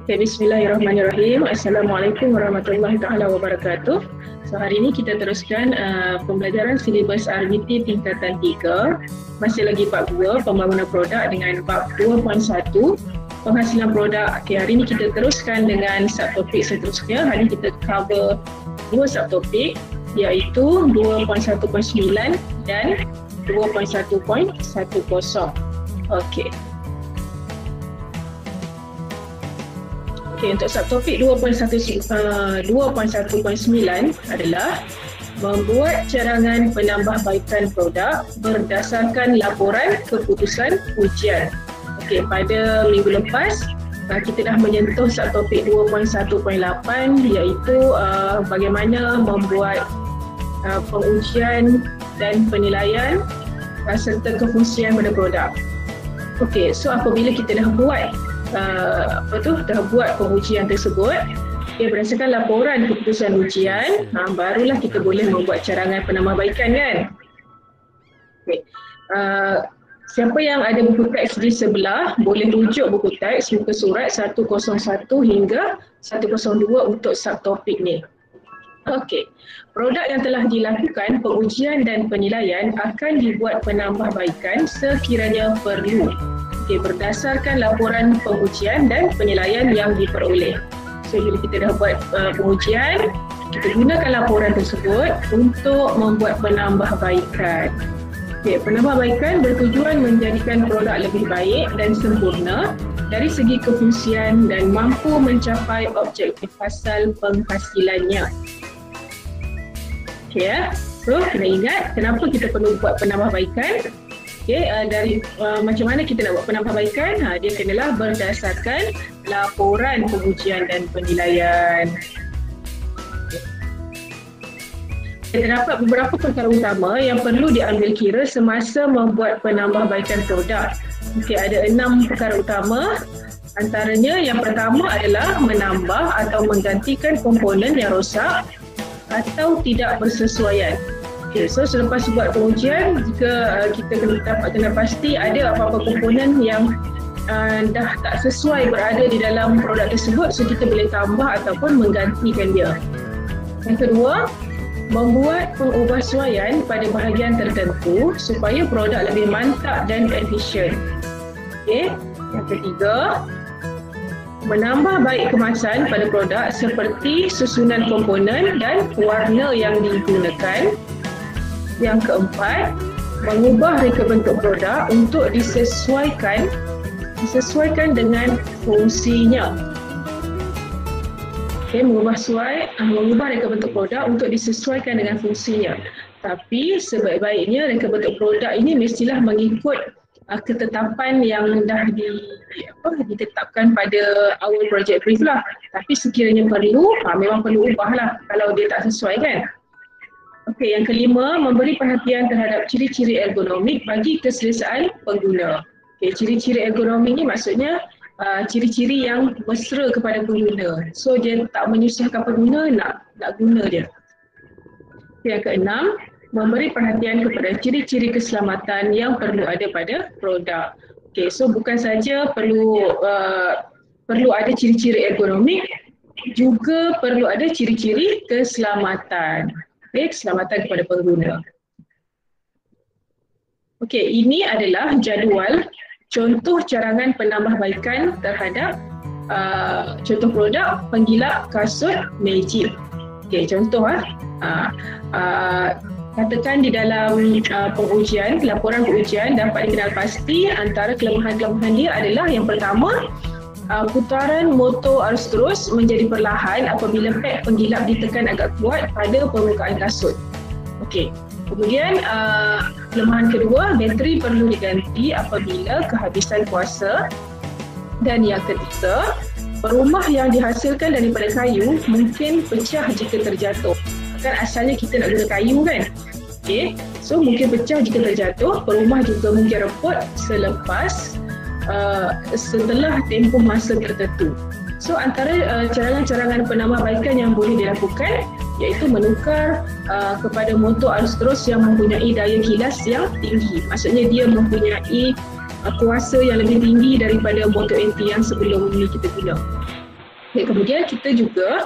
Okay, bismillahirrahmanirrahim. Assalamualaikum warahmatullahi taala wabarakatuh. So hari ini kita teruskan pembelajaran silibus RBT tingkatan 3. Masih lagi bab 2, pembangunan produk dengan bab 2.1, penghasilan produk. Okay, hari ini kita teruskan dengan subtopik seterusnya. Hari ini kita cover 2 subtopik, iaitu 2.1.9 dan 2.1.10. Okey. Okey, untuk subtopik 2.1.9 adalah membuat carangan penambahbaikan produk berdasarkan laporan keputusan ujian. Okey, pada minggu lepas kita dah menyentuh subtopik 2.1.8, iaitu bagaimana membuat pengujian dan penilaian serta kefungsian pada produk. Okey, so apabila kita dah buat pengujian tersebut, berdasarkan laporan keputusan ujian, barulah kita boleh membuat carangan penambahbaikan, kan? Okay. Siapa yang ada buku teks di sebelah boleh rujuk buku teks muka surat 101 hingga 102 untuk subtopik ni. Okey, produk yang telah dilakukan pengujian dan penilaian akan dibuat penambahbaikan sekiranya perlu. Okey, berdasarkan laporan pengujian dan penilaian yang diperoleh. So, bila kita dah buat pengujian, kita gunakan laporan tersebut untuk membuat penambahbaikan. Okey, penambahbaikan bertujuan menjadikan produk lebih baik dan sempurna dari segi kefungsian dan mampu mencapai objektif asal penghasilannya. Okey, so kena ingat kenapa kita perlu buat penambahbaikan. Okey, macam mana kita nak buat penambahbaikan? Dia kenalah berdasarkan laporan pengujian dan penilaian. Terdapat beberapa perkara utama yang perlu diambil kira semasa membuat penambahbaikan produk. Okey, ada 6 perkara utama. Antaranya yang pertama adalah menambah atau menggantikan komponen yang rosak atau tidak bersesuaian. Okay, so selepas buat pengujian, jika kita kena pasti ada apa-apa komponen yang dah tak sesuai berada di dalam produk tersebut, so kita boleh tambah ataupun menggantikan dia. Yang kedua, membuat pengubahsuaian pada bahagian tertentu supaya produk lebih mantap dan efisien. Okay. Yang ketiga, menambah baik kemasan pada produk seperti susunan komponen dan warna yang digunakan. Yang keempat, mengubah reka bentuk produk untuk disesuaikan dengan fungsinya. Okay, mengubah reka bentuk produk untuk disesuaikan dengan fungsinya. Tapi sebaik-baiknya reka bentuk produk ini mestilah mengikut ketetapan yang dah ditetapkan pada awal project brief lah. Tapi sekiranya perlu, memang perlu ubahlah kalau dia tak sesuai, kan? Okey, yang kelima, memberi perhatian terhadap ciri-ciri ergonomik bagi keselesaan pengguna. Okey, ciri-ciri ergonomik ni maksudnya ciri-ciri yang mesra kepada pengguna. So dia tak menyusahkan pengguna nak guna dia. Okay, yang keenam, memberi perhatian kepada ciri-ciri keselamatan yang perlu ada pada produk. Okey, so bukan saja perlu ada ciri-ciri ergonomik, juga perlu ada ciri-ciri keselamatan. Okay, keselamatan kepada pengguna. Okey, ini adalah jadual contoh carangan penambahbaikan terhadap contoh produk penggilap kasut Magic. Okey, contoh katakan di dalam pengujian, laporan pengujian dapat dikenal pasti antara kelemahan-kelemahan dia adalah yang pertama, putaran motor arus terus menjadi perlahan apabila pad penggilap ditekan agak kuat pada permukaan kasut. Okey. Kemudian kelemahan kedua, bateri perlu diganti apabila kehabisan kuasa. Dan yang ketiga, perumah yang dihasilkan daripada kayu mungkin pecah jika terjatuh. Kan asalnya kita nak guna kayu, kan? Okey. So mungkin pecah jika terjatuh, perumah juga mungkin repot setelah tempoh masa tertentu. So antara carangan-carangan penambahbaikan yang boleh dilakukan iaitu menukar kepada motor arus terus yang mempunyai daya kilas yang tinggi. Maksudnya dia mempunyai kuasa yang lebih tinggi daripada motor NT yang sebelum ini kita guna. Kemudian kita juga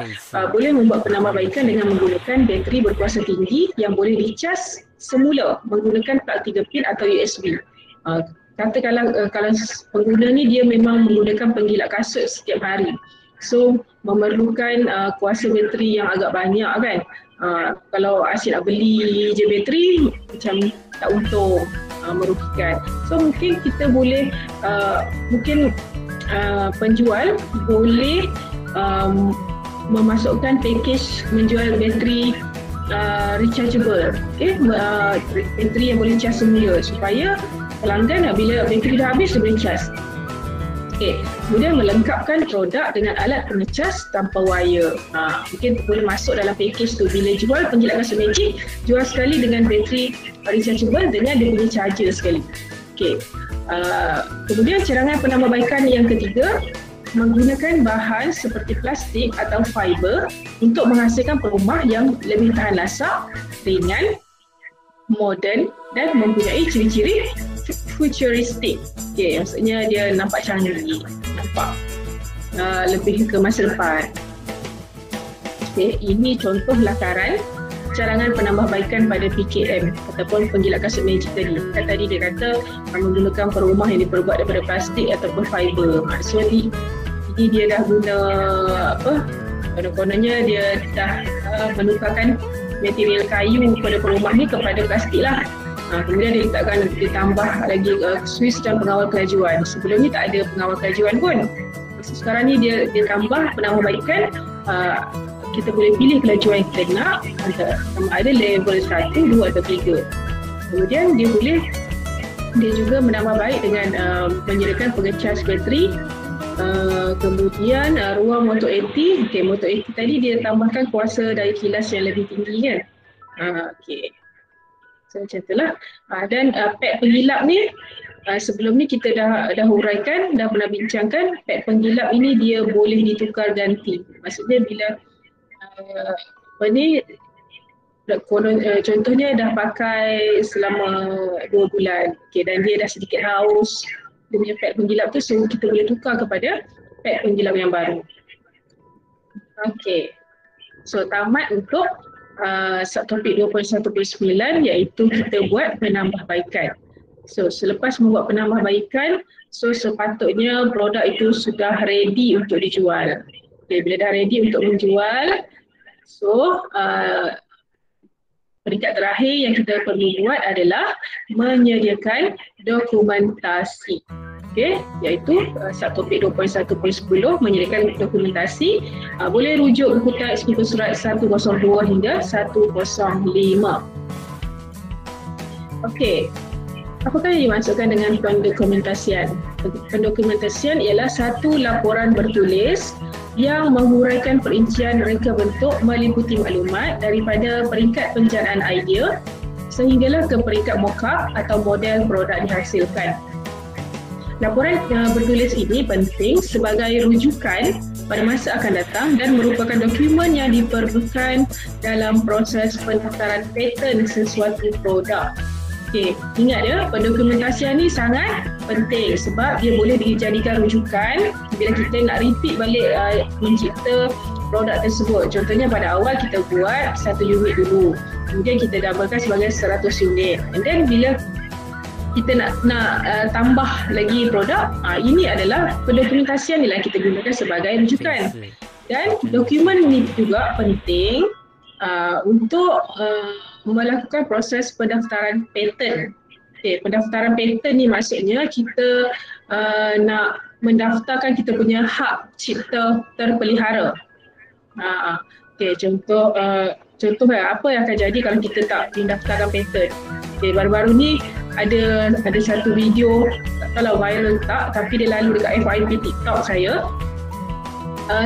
boleh membuat penambahbaikan dengan menggunakan bateri berkuasa tinggi yang boleh dicas semula menggunakan plug 3 pin atau USB. Katakanlah kalau pengguna ni dia memang menggunakan penggilak kasut setiap hari, so memerlukan kuasa bateri yang agak banyak kan. Kalau asyik nak beli je bateri macam tak untung, merugikan. So mungkin kita boleh penjual boleh memasukkan package menjual bateri rechargeable, bateri yang boleh cas semula supaya pelanggan bila bateri dah habis dia boleh cas. Kemudian melengkapkan produk dengan alat pengecas tanpa wire. Mungkin boleh masuk dalam package tu, bila jual penggilak kasut Magic, jual sekali dengan bateri rechargeable dengan dia punya charger sekali. Kemudian carangan penambahbaikan yang ketiga, menggunakan bahan seperti plastik atau fiber untuk menghasilkan perumah yang lebih tahan lasak, ringan, moden dan mempunyai ciri-ciri futuristik. Maksudnya dia nampak canggih, nampak lebih ke masa depan. Ini contoh lakaran carangan penambahbaikan pada PKM ataupun penggilak kasut Magic tadi. Tadi dia kata menggunakan perumah yang diperbuat daripada plastik ataupun fiber. Maksudnya ini dia dah guna kononnya dia dah menukarkan material kayu pada perumah ni kepada plastik lah. Kemudian dia letakkan, ditambah lagi Swiss dan pengawal kelajuan. Sebelum ni tak ada pengawal kelajuan pun. Sekarang ni dia tambah penambahbaikan. Kita boleh pilih kelajuan yang kita nak, sama ada level 1, 2 atau 3. Kemudian dia juga menambah baik dengan menyediakan pengecas bateri. Kemudian ruang motor 80. Motor 80 tadi dia tambahkan kuasa daya kilas yang lebih tinggi kan. So macam itulah. Dan pad penggilap ni sebelum ni kita dah huraikan, dah pernah bincangkan. Pad penggilap ini dia boleh ditukar ganti. Maksudnya bila contohnya dah pakai selama 2 bulan, dan dia dah sedikit haus, dia punya pad penggilap tu, so kita boleh tukar kepada pad penggilap yang baru. So tamat untuk subtopik 2.1.9, iaitu kita buat penambahbaikan. So selepas membuat penambahbaikan, so sepatutnya produk itu sudah ready untuk dijual. Bila dah ready untuk menjual, so peringkat terakhir yang kita perlu buat adalah menyediakan dokumentasi. Iaitu subtopik 2.1.10, menyediakan dokumentasi. Boleh rujuk buku teks muka surat 102 hingga 105. Apakah yang dimaksudkan dengan pendokumentasian? Pendokumentasian ialah satu laporan bertulis yang menghuraikan perincian reka bentuk meliputi maklumat daripada peringkat penjanaan idea sehinggalah ke peringkat mock-up atau model produk dihasilkan. Laporan bertulis ini penting sebagai rujukan pada masa akan datang dan merupakan dokumen yang diperlukan dalam proses pendaftaran paten sesuatu produk. Ingat ya, pendokumentasian ni sangat penting sebab dia boleh dijadikan rujukan bila kita nak repeat balik mencipta produk tersebut. Contohnya pada awal kita buat 1 unit dulu, kemudian kita doublekan sebagai 100 unit, and then bila kita nak tambah lagi produk, ini adalah pendokumentasian ni lah kita gunakan sebagai rujukan. Dan dokumen ni juga penting untuk melakukan proses pendaftaran paten. Pendaftaran paten ni maksudnya kita nak mendaftarkan kita punya hak cipta terpelihara. Contoh apa yang akan jadi kalau kita tak mendaftarkan paten. Baru-baru ni ada satu video, tak tahu lah viral tak, tapi dia lalu dekat FYP TikTok saya.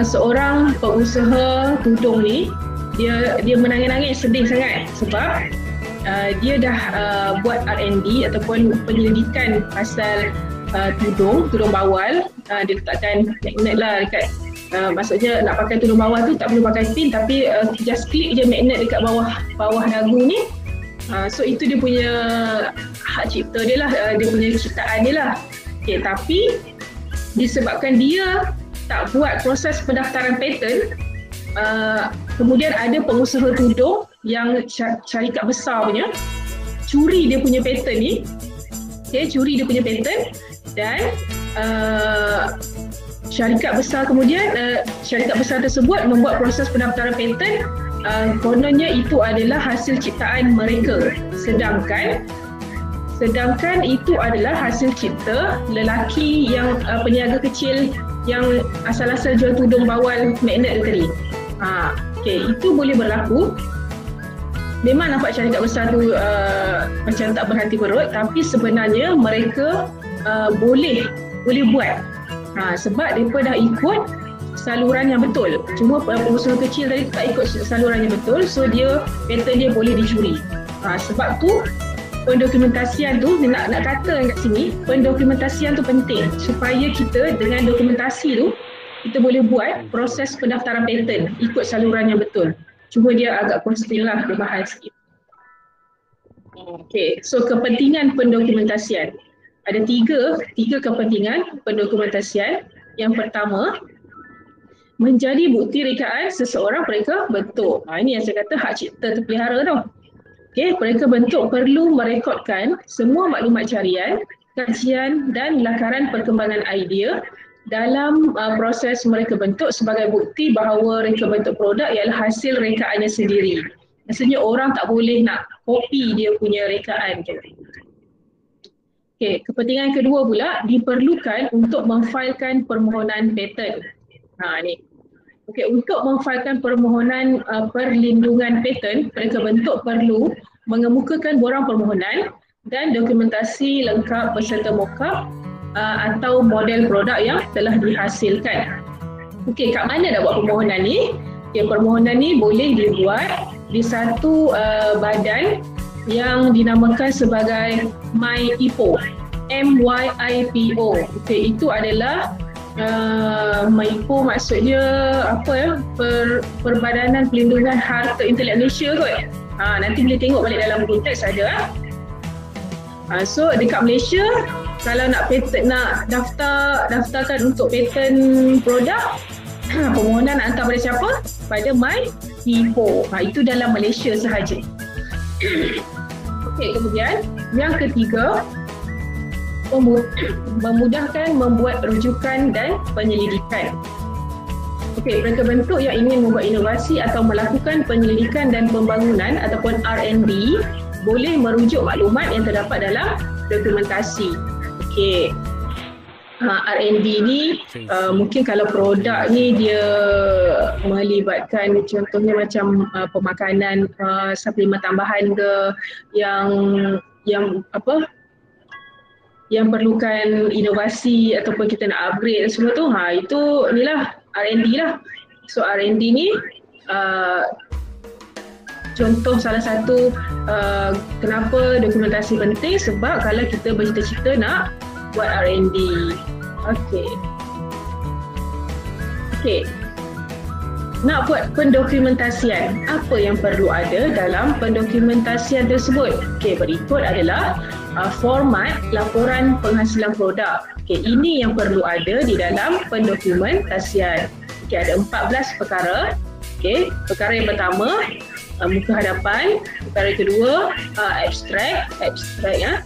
Seorang pengusaha tudung ni, dia menangis-nangis, sedih sangat sebab dia dah buat R&D ataupun penyelidikan pasal tudung bawal. Dia letakkan magnet lah dekat, maksudnya nak pakai tudung bawal tu tak perlu pakai pin, tapi just klik je magnet dekat bawah dagu ni. So itu dia punya hak cipta dia lah, dia punya ciptaan dia lah. Tapi disebabkan dia tak buat proses pendaftaran paten, kemudian ada pengusaha tudung yang syarikat besar punya curi dia punya paten ni, curi dia punya paten, dan syarikat besar tersebut membuat proses pendaftaran paten, kononnya itu adalah hasil ciptaan mereka, sedangkan itu adalah hasil cipta lelaki yang peniaga kecil yang asal-asal jual tudung bawal magnet tu tadi. Itu boleh berlaku. Memang nampak syarikat besar tu macam tak berhati berut, tapi sebenarnya mereka boleh buat. Sebab mereka dah ikut saluran yang betul. Cuma pengusaha kecil tadi tak ikut saluran yang betul, so paten dia boleh dicuri. Sebab tu pendokumentasian tu, nak kata kat sini, pendokumentasian tu penting supaya kita dengan dokumentasi tu kita boleh buat proses pendaftaran paten ikut saluran yang betul. Cuma dia agak konstil lah, dia bahas sikit. So kepentingan pendokumentasian. Ada tiga kepentingan pendokumentasian. Yang pertama, menjadi bukti rekaan seseorang mereka bentuk. Ini yang saya kata hak cipta terpelihara tu. Mereka bentuk perlu merekodkan semua maklumat carian, kajian dan lakaran perkembangan idea dalam proses mereka bentuk sebagai bukti bahawa reka bentuk produk ialah hasil rekaannya sendiri. Maksudnya orang tak boleh nak copy dia punya rekaan. Kepentingan kedua pula diperlukan untuk memfailkan permohonan paten. Untuk memfailkan permohonan perlindungan paten, mereka bentuk perlu mengemukakan borang permohonan dan dokumentasi lengkap beserta mock-up atau model produk yang telah dihasilkan. Kat mana dah buat permohonan ni? Permohonan ni boleh dibuat di satu badan yang dinamakan sebagai MYIPO. MYIPO. Itu adalah MYIPO maksudnya apa ya? Perbadanan Pelindungan Harta Intelek Malaysia kot. Nanti boleh tengok balik dalam konteks ada. So dekat Malaysia, kalau nak daftarkan untuk paten produk, permohonan nak hantar pada siapa? Pada MYIPO. Itu dalam Malaysia sahaja. Kemudian yang ketiga, memudahkan membuat rujukan dan penyelidikan. Mereka bentuk yang ingin membuat inovasi atau melakukan penyelidikan dan pembangunan ataupun R&D boleh merujuk maklumat yang terdapat dalam dokumentasi. R&D ni mungkin kalau produk ni dia melibatkan contohnya macam pemakanan, suplemen tambahan ke yang perlukan inovasi ataupun kita nak upgrade semua tu, itu inilah R&D lah. So R&D ni contoh salah satu kenapa dokumentasi penting, sebab kalau kita bercita-cita nak buat R&D. Nak buat pendokumentasian, apa yang perlu ada dalam pendokumentasian tersebut? Berikut adalah format laporan penghasilan produk. Ini yang perlu ada di dalam pendokumentasian. Ada 14 perkara. Perkara yang pertama, muka hadapan. Perkara kedua, abstrak ya.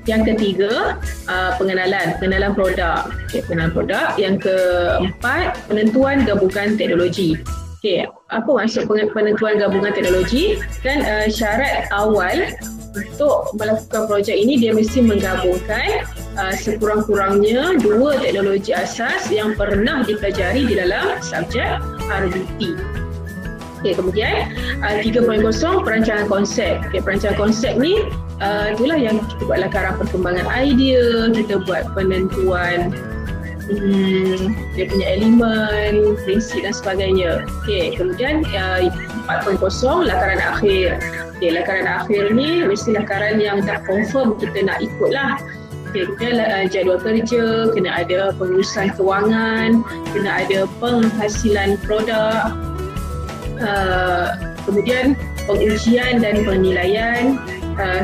Yang ketiga, pengenalan produk. Pengenalan produk. Yang keempat, penentuan gabungan teknologi. Apa maksud penentuan gabungan teknologi? Dan syarat awal untuk melakukan projek ini, dia mesti menggabungkan sekurang-kurangnya 2 teknologi asas yang pernah dipelajari di dalam subjek RBT. Kemudian 3.0, perancangan konsep. Perancangan konsep ni itulah yang kita buat lakaran perkembangan idea, kita buat penentuan dia punya elemen, prinsip dan sebagainya. Kemudian 4.0, lakaran akhir. Lakaran akhir ni mesti lakaran yang dah confirm kita nak ikut lah. Kemudian jadual kerja, kena ada pengurusan kewangan, kena ada penghasilan produk, kemudian pengujian dan penilaian,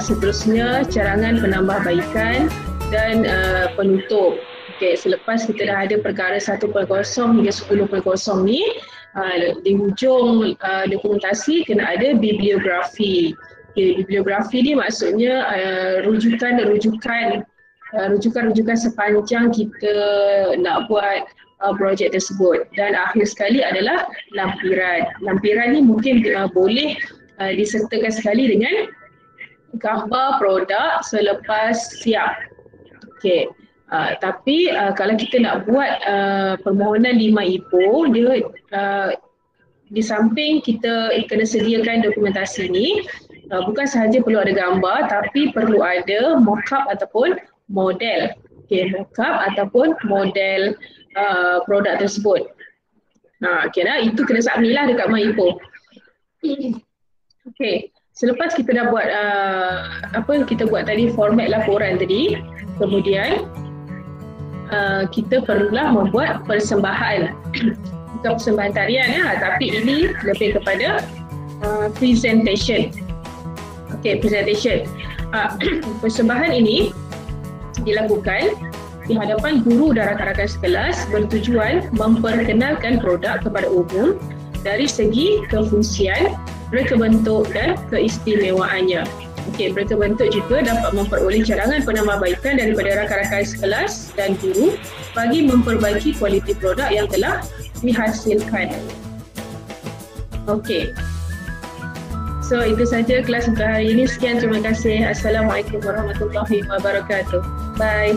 seterusnya carangan penambahbaikan dan penutup. Okey, selepas kita dah ada perkara 1.0 hingga 10.0 ni, di hujung dokumentasi kena ada bibliografi. Okay, bibliografi ni maksudnya rujukan-rujukan sepanjang kita nak buat projek tersebut. Dan akhir sekali adalah lampiran. Lampiran ni mungkin boleh disertakan sekali dengan gambar produk selepas siap. Okey. Tapi kalau kita nak buat permohonan 5 IPO, dia di samping kita kena sediakan dokumentasi ni, bukan sahaja perlu ada gambar tapi perlu ada mock-up ataupun model. Okey, mock-up ataupun model produk tersebut. Okey dah, itu kena submit lah dekat MyIPO. Okey, selepas kita dah buat kita buat tadi format laporan tadi, kemudian kita perlulah membuat persembahan. Bukan persembahan tarian tapi ini lebih kepada presentation. Okey, presentation. Persembahan ini dilakukan di hadapan guru dan rakan-rakan sekelas bertujuan memperkenalkan produk kepada umum dari segi kefungsian, reka bentuk dan keistimewaannya. Okey, reka bentuk juga dapat memperoleh cadangan penambahbaikan daripada rakan-rakan sekelas dan guru bagi memperbaiki kualiti produk yang telah dihasilkan. Okey. So, itu saja kelas untuk hari ini. Sekian, terima kasih. Assalamualaikum warahmatullahi wabarakatuh. Bye.